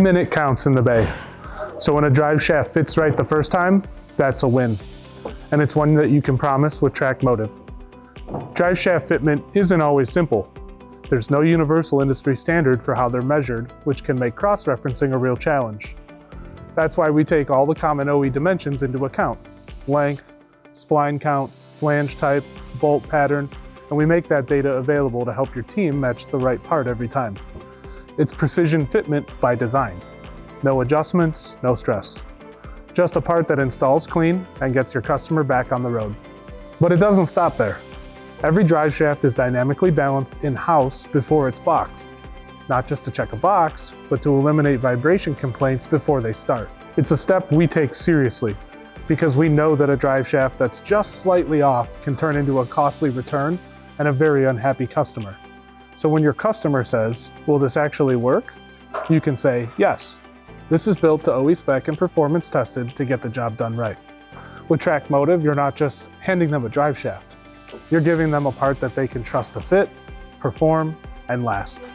minute counts in the bay. So when a drive shaft fits right the first time, that's a win. And it's one that you can promise with TrakMotive. Drive shaft fitment isn't always simple. There's no universal industry standard for how they're measured, which can make cross-referencing a real challenge. That's why we take all the common OE dimensions into account: length, spline count, flange type, bolt pattern, and we make that data available to help your team match the right part every time. It's precision fitment by design. No adjustments, no stress. Just a part that installs clean and gets your customer back on the road. But it doesn't stop there. Every drive shaft is dynamically balanced in-house before it's boxed. Not just to check a box, but to eliminate vibration complaints before they start. It's a step we take seriously, because we know that a drive shaft that's just slightly off can turn into a costly return and a very unhappy customer. So when your customer says, "Will this actually work?" you can say, "Yes, this is built to OE spec and performance tested to get the job done right." With TrakMotive, you're not just handing them a drive shaft. You're giving them a part that they can trust to fit, perform, and last.